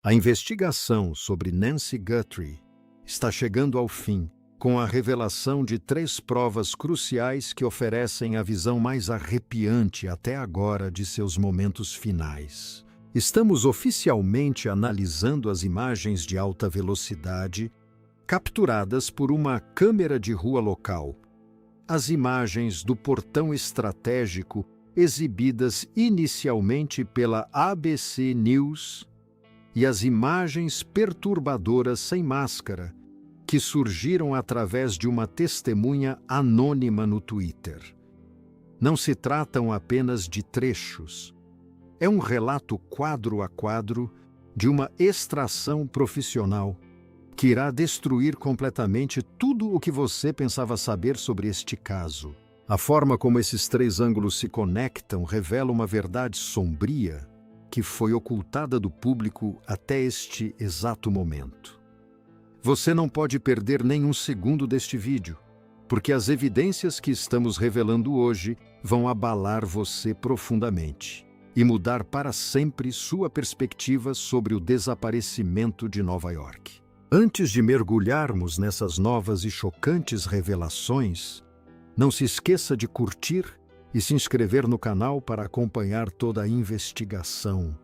A investigação sobre Nancy Guthrie está chegando ao fim, com a revelação de 3 provas cruciais que oferecem a visão mais arrepiante até agora de seus momentos finais. Estamos oficialmente analisando as imagens de alta velocidade capturadas por uma câmera de rua local. As imagens do portão estratégico exibidas inicialmente pela ABC News e as imagens perturbadoras sem máscara que surgiram através de uma testemunha anônima no Twitter. Não se tratam apenas de trechos. É um relato quadro a quadro de uma extração profissional que irá destruir completamente tudo o que você pensava saber sobre este caso. A forma como esses 3 ângulos se conectam revela uma verdade sombria que foi ocultada do público até este exato momento. Você não pode perder nenhum segundo deste vídeo, porque as evidências que estamos revelando hoje vão abalar você profundamente e mudar para sempre sua perspectiva sobre o desaparecimento de Nova York. Antes de mergulharmos nessas novas e chocantes revelações, não se esqueça de curtir e se inscrever no canal para acompanhar toda a investigação.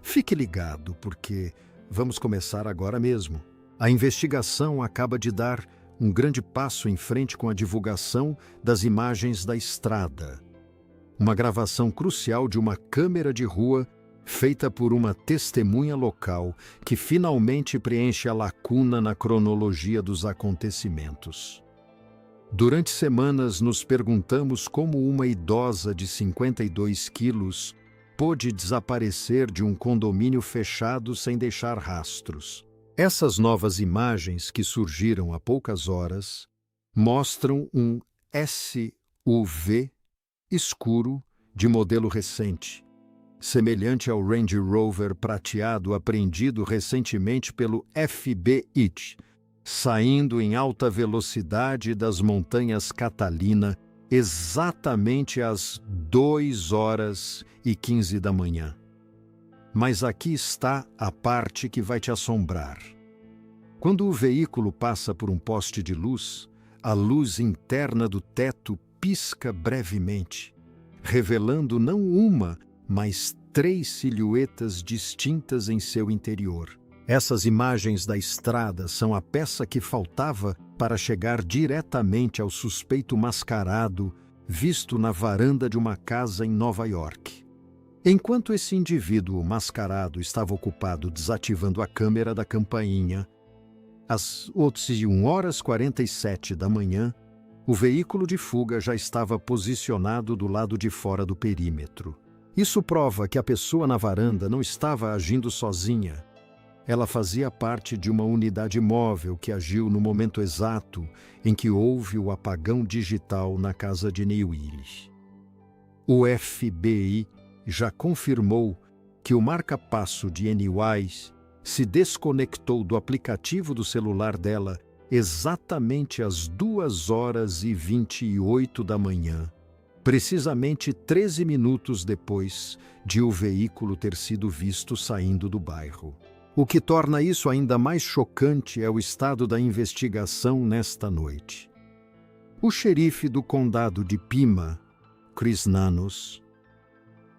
Fique ligado, porque vamos começar agora mesmo. A investigação acaba de dar um grande passo em frente com a divulgação das imagens da estrada. Uma gravação crucial de uma câmera de rua feita por uma testemunha local que finalmente preenche a lacuna na cronologia dos acontecimentos. Durante semanas nos perguntamos como uma idosa de 52 quilos pôde desaparecer de um condomínio fechado sem deixar rastros. Essas novas imagens que surgiram há poucas horas mostram um SUV escuro de modelo recente, semelhante ao Range Rover prateado apreendido recentemente pelo FBI, saindo em alta velocidade das montanhas Catalina exatamente às 2h15 da manhã. Mas aqui está a parte que vai te assombrar. Quando o veículo passa por um poste de luz, a luz interna do teto pisca brevemente, revelando não uma, mas 3 silhuetas distintas em seu interior. Essas imagens da estrada são a peça que faltava para chegar diretamente ao suspeito mascarado visto na varanda de uma casa em Nova York. Enquanto esse indivíduo mascarado estava ocupado desativando a câmera da campainha, às 11h47 da manhã, o veículo de fuga já estava posicionado do lado de fora do perímetro. Isso prova que a pessoa na varanda não estava agindo sozinha. Ela fazia parte de uma unidade móvel que agiu no momento exato em que houve o apagão digital na casa de Newell. O FBI já confirmou que o marca-passo de Wise se desconectou do aplicativo do celular dela exatamente às 2h28 da manhã, precisamente 13 minutos depois de o veículo ter sido visto saindo do bairro. O que torna isso ainda mais chocante é o estado da investigação nesta noite. O xerife do condado de Pima, Chris Nanos,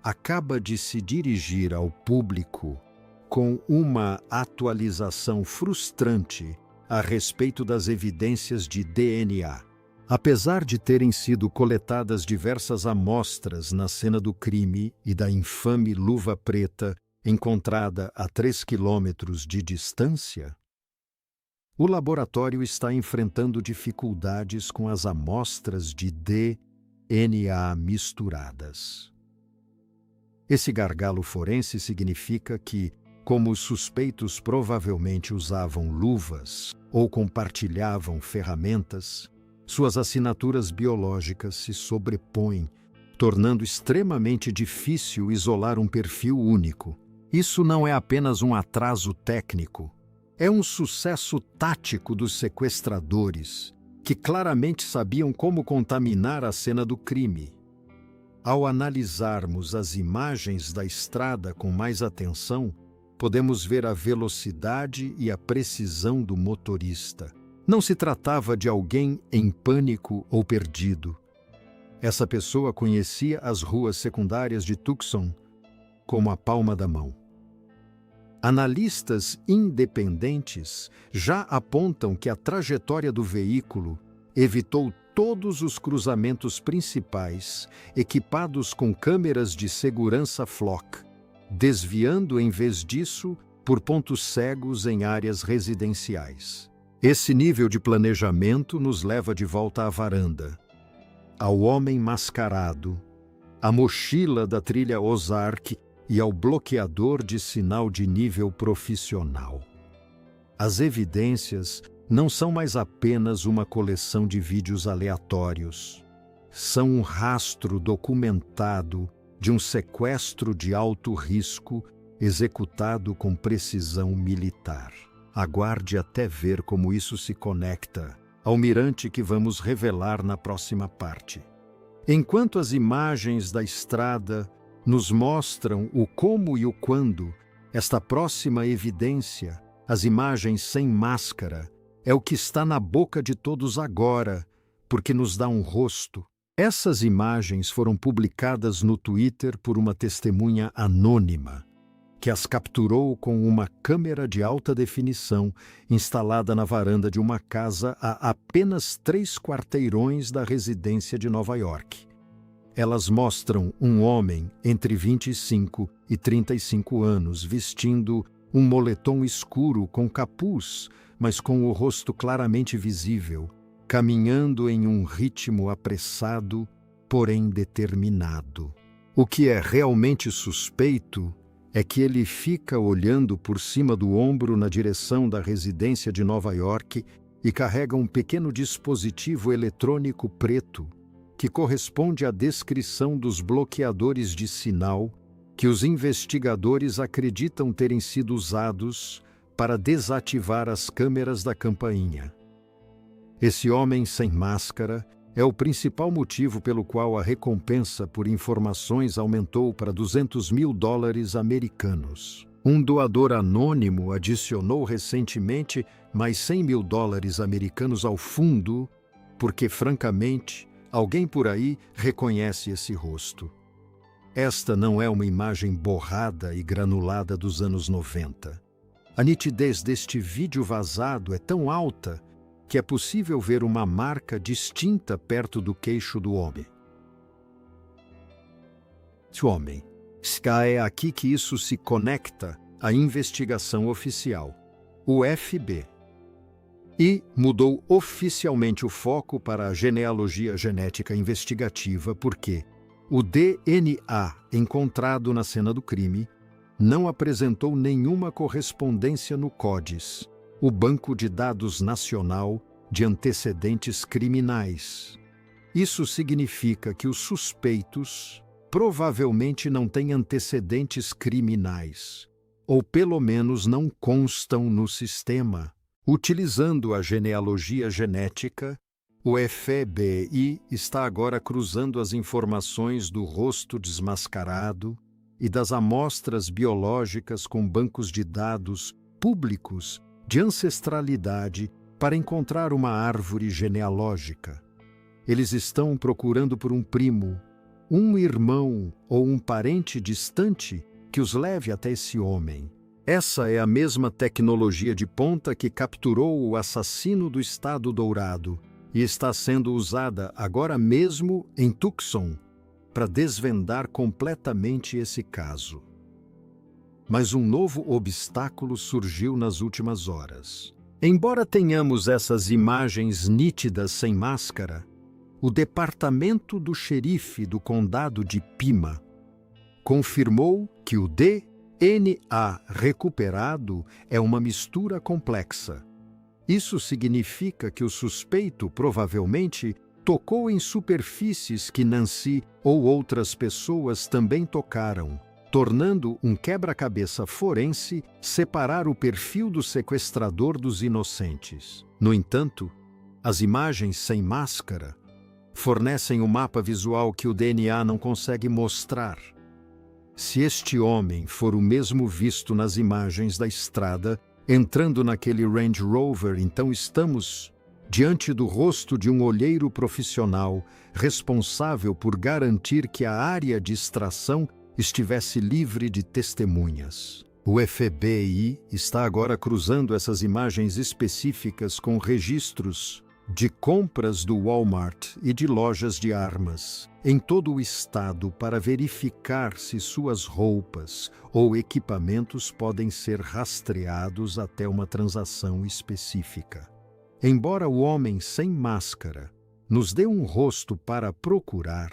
acaba de se dirigir ao público com uma atualização frustrante a respeito das evidências de DNA. Apesar de terem sido coletadas diversas amostras na cena do crime e da infame luva preta encontrada a 3 quilômetros de distância, o laboratório está enfrentando dificuldades com as amostras de DNA misturadas. Esse gargalo forense significa que, como os suspeitos provavelmente usavam luvas ou compartilhavam ferramentas, suas assinaturas biológicas se sobrepõem, tornando extremamente difícil isolar um perfil único. Isso não é apenas um atraso técnico, é um sucesso tático dos sequestradores, que claramente sabiam como contaminar a cena do crime. Ao analisarmos as imagens da estrada com mais atenção, podemos ver a velocidade e a precisão do motorista. Não se tratava de alguém em pânico ou perdido. Essa pessoa conhecia as ruas secundárias de Tucson como a palma da mão. Analistas independentes já apontam que a trajetória do veículo evitou todos os cruzamentos principais equipados com câmeras de segurança Flock, desviando em vez disso por pontos cegos em áreas residenciais. Esse nível de planejamento nos leva de volta à varanda, ao homem mascarado, à mochila da trilha Ozark e ao bloqueador de sinal de nível profissional. As evidências não são mais apenas uma coleção de vídeos aleatórios. São um rastro documentado de um sequestro de alto risco executado com precisão militar. Aguarde até ver como isso se conecta ao mirante que vamos revelar na próxima parte. Enquanto as imagens da estrada nos mostram o como e o quando, esta próxima evidência, as imagens sem máscara, é o que está na boca de todos agora, porque nos dá um rosto. Essas imagens foram publicadas no Twitter por uma testemunha anônima, que as capturou com uma câmera de alta definição instalada na varanda de uma casa a apenas 3 quarteirões da residência de Nova York. Elas mostram um homem entre 25 e 35 anos vestindo um moletom escuro com capuz, mas com o rosto claramente visível, caminhando em um ritmo apressado, porém determinado. O que é realmente suspeito é que ele fica olhando por cima do ombro na direção da residência de Nova York e carrega um pequeno dispositivo eletrônico preto que corresponde à descrição dos bloqueadores de sinal que os investigadores acreditam terem sido usados para desativar as câmeras da campainha. Esse homem sem máscara é o principal motivo pelo qual a recompensa por informações aumentou para $200 mil americanos. Um doador anônimo adicionou recentemente mais $100 mil americanos ao fundo, porque, francamente, alguém por aí reconhece esse rosto. Esta não é uma imagem borrada e granulada dos anos 90. A nitidez deste vídeo vazado é tão alta que é possível ver uma marca distinta perto do queixo do homem. É aqui que isso se conecta à investigação oficial, o FBI. E mudou oficialmente o foco para a genealogia genética investigativa porque o DNA encontrado na cena do crime não apresentou nenhuma correspondência no CODIS, o Banco de Dados Nacional de Antecedentes Criminais. Isso significa que os suspeitos provavelmente não têm antecedentes criminais, ou pelo menos não constam no sistema. Utilizando a genealogia genética, o FBI está agora cruzando as informações do rosto desmascarado e das amostras biológicas com bancos de dados públicos de ancestralidade para encontrar uma árvore genealógica. Eles estão procurando por um primo, um irmão ou um parente distante que os leve até esse homem. Essa é a mesma tecnologia de ponta que capturou o assassino do Estado Dourado e está sendo usada agora mesmo em Tucson para desvendar completamente esse caso. Mas um novo obstáculo surgiu nas últimas horas. Embora tenhamos essas imagens nítidas sem máscara, o departamento do xerife do condado de Pima confirmou que o DNA recuperado é uma mistura complexa. Isso significa que o suspeito provavelmente tocou em superfícies que Nancy ou outras pessoas também tocaram, tornando um quebra-cabeça forense separar o perfil do sequestrador dos inocentes. No entanto, as imagens sem máscara fornecem o mapa visual que o DNA não consegue mostrar. Se este homem for o mesmo visto nas imagens da estrada, entrando naquele Range Rover, então estamos diante do rosto de um olheiro profissional responsável por garantir que a área de extração estivesse livre de testemunhas. O FBI está agora cruzando essas imagens específicas com registros de compras do Walmart e de lojas de armas em todo o estado para verificar se suas roupas ou equipamentos podem ser rastreados até uma transação específica. Embora o homem sem máscara nos dê um rosto para procurar,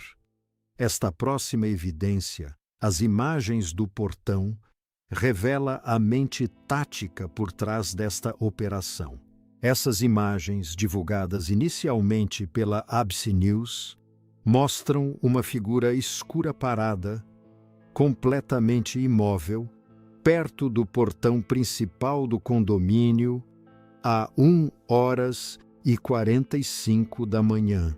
esta próxima evidência, as imagens do portão, revela a mente tática por trás desta operação. Essas imagens, divulgadas inicialmente pela ABC News, mostram uma figura escura parada, completamente imóvel, perto do portão principal do condomínio, a 1h45 da manhã.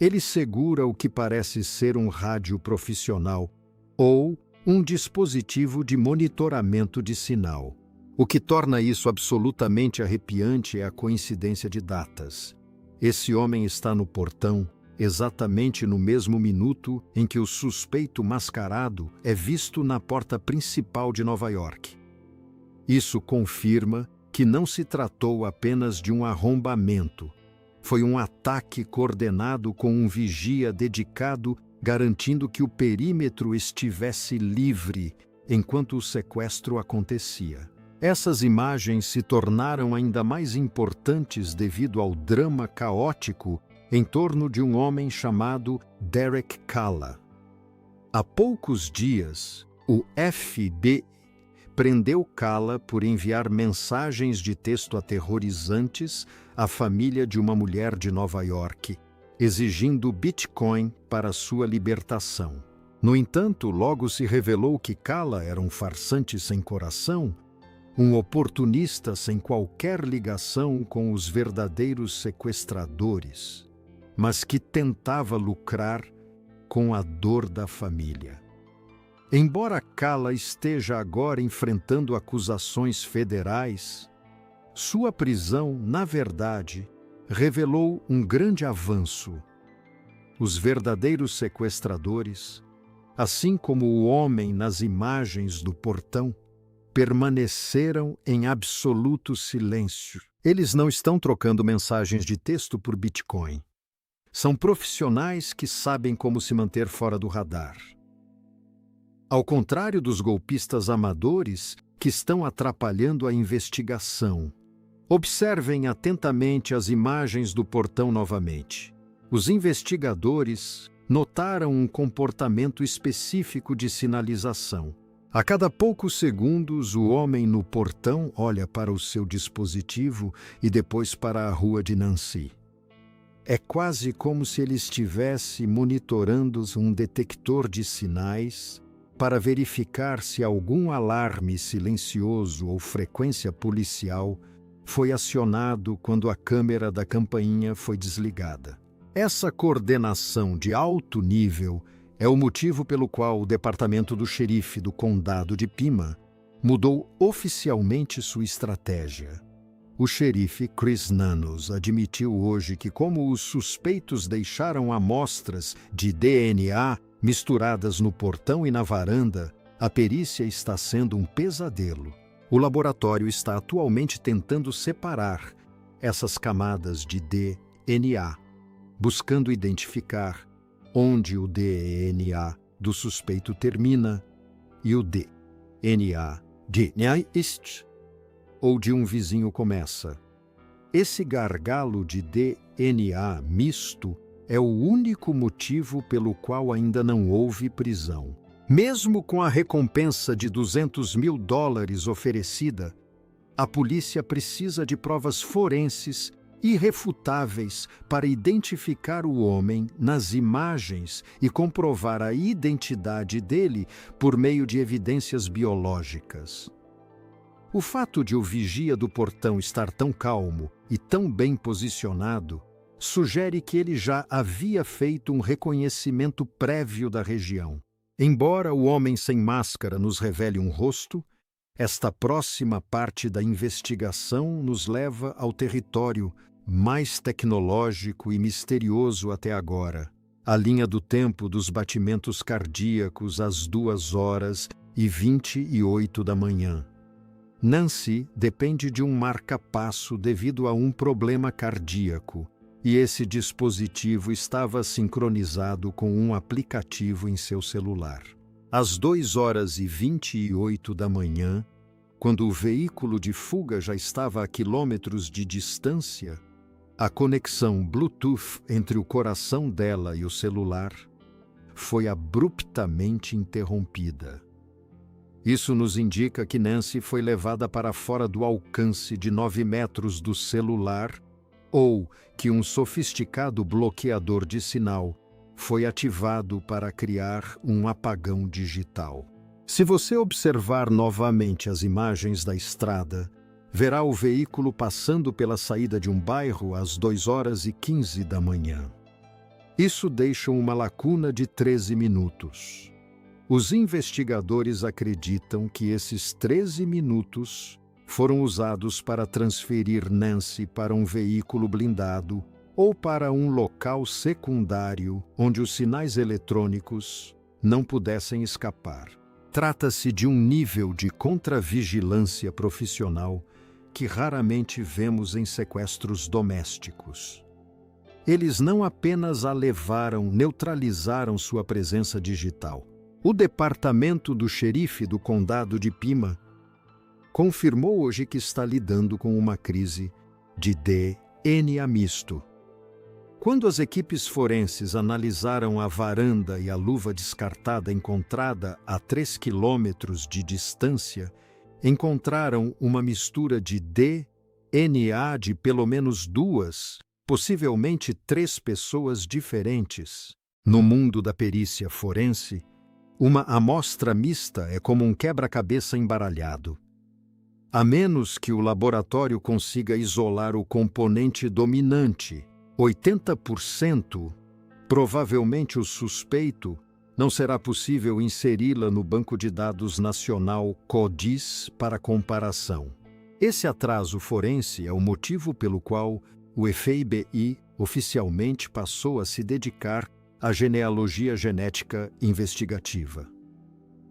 Ele segura o que parece ser um rádio profissional ou um dispositivo de monitoramento de sinal. O que torna isso absolutamente arrepiante é a coincidência de datas. Esse homem está no portão exatamente no mesmo minuto em que o suspeito mascarado é visto na porta principal de Nova York. Isso confirma que não se tratou apenas de um arrombamento. Foi um ataque coordenado com um vigia dedicado, garantindo que o perímetro estivesse livre enquanto o sequestro acontecia. Essas imagens se tornaram ainda mais importantes devido ao drama caótico em torno de um homem chamado Derek Kalla. Há poucos dias, o FBI prendeu Kalla por enviar mensagens de texto aterrorizantes à família de uma mulher de Nova York, exigindo Bitcoin para sua libertação. No entanto, logo se revelou que Kalla era um farsante sem coração, um oportunista sem qualquer ligação com os verdadeiros sequestradores, mas que tentava lucrar com a dor da família. Embora Kalla esteja agora enfrentando acusações federais, sua prisão, na verdade, revelou um grande avanço. Os verdadeiros sequestradores, assim como o homem nas imagens do portão, permaneceram em absoluto silêncio. Eles não estão trocando mensagens de texto por Bitcoin. São profissionais que sabem como se manter fora do radar. Ao contrário dos golpistas amadores que estão atrapalhando a investigação. Observem atentamente as imagens do portão novamente. Os investigadores notaram um comportamento específico de sinalização. A cada poucos segundos, o homem no portão olha para o seu dispositivo e depois para a rua de Nancy. É quase como se ele estivesse monitorando um detector de sinais para verificar se algum alarme silencioso ou frequência policial foi acionado quando a câmera da campainha foi desligada. Essa coordenação de alto nível é o motivo pelo qual o departamento do xerife do condado de Pima mudou oficialmente sua estratégia. O xerife Chris Nanos admitiu hoje que, como os suspeitos deixaram amostras de DNA misturadas no portão e na varanda, a perícia está sendo um pesadelo. O laboratório está atualmente tentando separar essas camadas de DNA, buscando identificar onde o DNA do suspeito termina e o DNA de Neist ou de um vizinho começa. Esse gargalo de DNA misto é o único motivo pelo qual ainda não houve prisão. Mesmo com a recompensa de $200 mil oferecida, a polícia precisa de provas forenses irrefutáveis para identificar o homem nas imagens e comprovar a identidade dele por meio de evidências biológicas. O fato de o vigia do portão estar tão calmo e tão bem posicionado sugere que ele já havia feito um reconhecimento prévio da região. Embora o homem sem máscara nos revele um rosto, esta próxima parte da investigação nos leva ao território mais tecnológico e misterioso até agora, a linha do tempo dos batimentos cardíacos às 2h28 da manhã. Nancy depende de um marca-passo devido a um problema cardíaco, e esse dispositivo estava sincronizado com um aplicativo em seu celular. Às 2h28 da manhã, quando o veículo de fuga já estava a quilômetros de distância, a conexão Bluetooth entre o coração dela e o celular foi abruptamente interrompida. Isso nos indica que Nancy foi levada para fora do alcance de 9 metros do celular ou que um sofisticado bloqueador de sinal foi ativado para criar um apagão digital. Se você observar novamente as imagens da estrada, verá o veículo passando pela saída de um bairro às 2h15 da manhã. Isso deixa uma lacuna de 13 minutos. Os investigadores acreditam que esses 13 minutos foram usados para transferir Nancy para um veículo blindado ou para um local secundário onde os sinais eletrônicos não pudessem escapar. Trata-se de um nível de contravigilância profissional que raramente vemos em sequestros domésticos. Eles não apenas neutralizaram sua presença digital. O departamento do xerife do condado de Pima confirmou hoje que está lidando com uma crise de DNA misto. Quando as equipes forenses analisaram a varanda e a luva descartada encontrada a 3 quilômetros de distância, encontraram uma mistura de DNA de pelo menos 2, possivelmente 3 pessoas diferentes. No mundo da perícia forense, uma amostra mista é como um quebra-cabeça embaralhado. A menos que o laboratório consiga isolar o componente dominante, 80%, provavelmente o suspeito, não será possível inseri-la no banco de dados nacional CODIS para comparação. Esse atraso forense é o motivo pelo qual o FBI oficialmente passou a se dedicar à genealogia genética investigativa.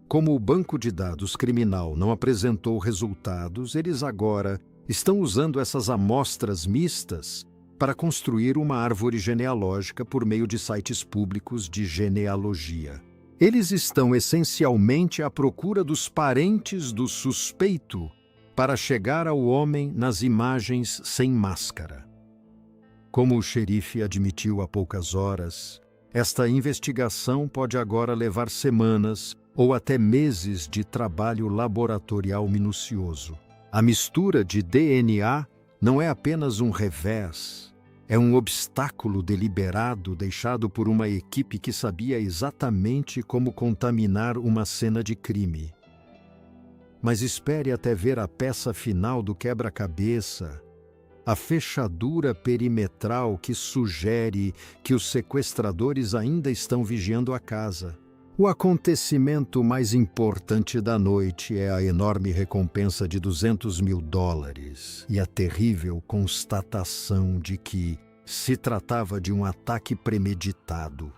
Como o banco de dados criminal não apresentou resultados, eles agora estão usando essas amostras mistas para construir uma árvore genealógica por meio de sites públicos de genealogia. Eles estão essencialmente à procura dos parentes do suspeito para chegar ao homem nas imagens sem máscara. Como o xerife admitiu há poucas horas, esta investigação pode agora levar semanas ou até meses de trabalho laboratorial minucioso. A mistura de DNA não é apenas um revés, é um obstáculo deliberado deixado por uma equipe que sabia exatamente como contaminar uma cena de crime. Mas espere até ver a peça final do quebra-cabeça, a fechadura perimetral que sugere que os sequestradores ainda estão vigiando a casa. O acontecimento mais importante da noite é a enorme recompensa de $200 mil e a terrível constatação de que se tratava de um ataque premeditado.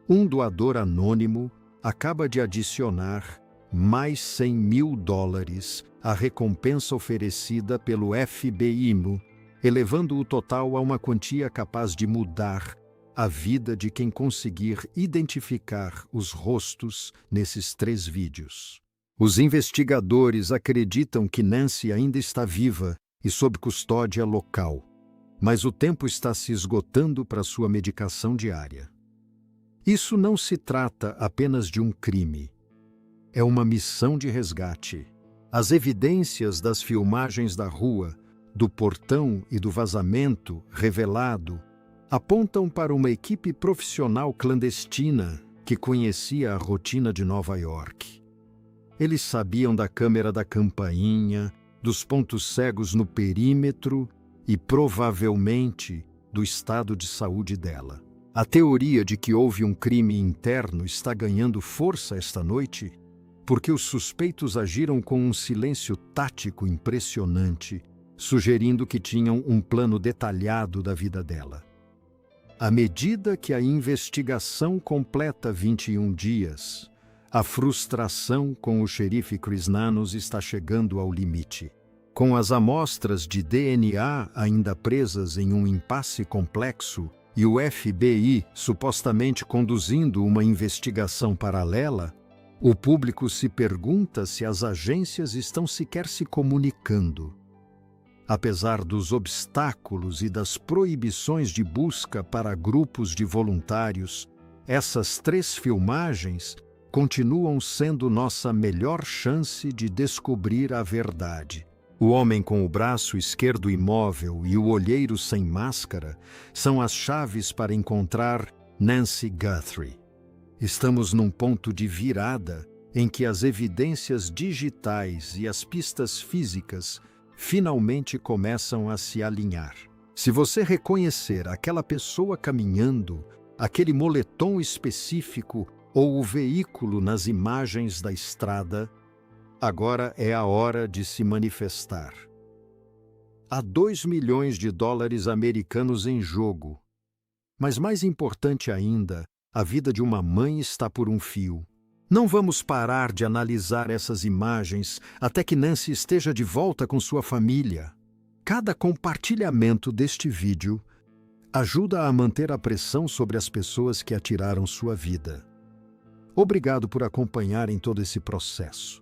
Um doador anônimo acaba de adicionar mais $100 mil à recompensa oferecida pelo FBI, elevando o total a uma quantia capaz de mudar a vida de quem conseguir identificar os rostos nesses 3 vídeos. Os investigadores acreditam que Nancy ainda está viva e sob custódia local, mas o tempo está se esgotando para sua medicação diária. Isso não se trata apenas de um crime. É uma missão de resgate. As evidências das filmagens da rua, do portão e do vazamento revelado apontam para uma equipe profissional clandestina que conhecia a rotina de Nova York. Eles sabiam da câmera da campainha, dos pontos cegos no perímetro e, provavelmente, do estado de saúde dela. A teoria de que houve um crime interno está ganhando força esta noite, porque os suspeitos agiram com um silêncio tático impressionante, sugerindo que tinham um plano detalhado da vida dela. À medida que a investigação completa 21 dias, a frustração com o xerife Chris Nanos está chegando ao limite. Com as amostras de DNA ainda presas em um impasse complexo e o FBI supostamente conduzindo uma investigação paralela, o público se pergunta se as agências estão sequer se comunicando. Apesar dos obstáculos e das proibições de busca para grupos de voluntários, essas 3 filmagens continuam sendo nossa melhor chance de descobrir a verdade. O homem com o braço esquerdo imóvel e o olheiro sem máscara são as chaves para encontrar Nancy Guthrie. Estamos num ponto de virada em que as evidências digitais e as pistas físicas finalmente começam a se alinhar. Se você reconhecer aquela pessoa caminhando, aquele moletom específico ou o veículo nas imagens da estrada, agora é a hora de se manifestar. Há 2 milhões de dólares americanos em jogo. Mas mais importante ainda, a vida de uma mãe está por um fio. Não vamos parar de analisar essas imagens até que Nancy esteja de volta com sua família. Cada compartilhamento deste vídeo ajuda a manter a pressão sobre as pessoas que atiraram sua vida. Obrigado por acompanharem todo esse processo.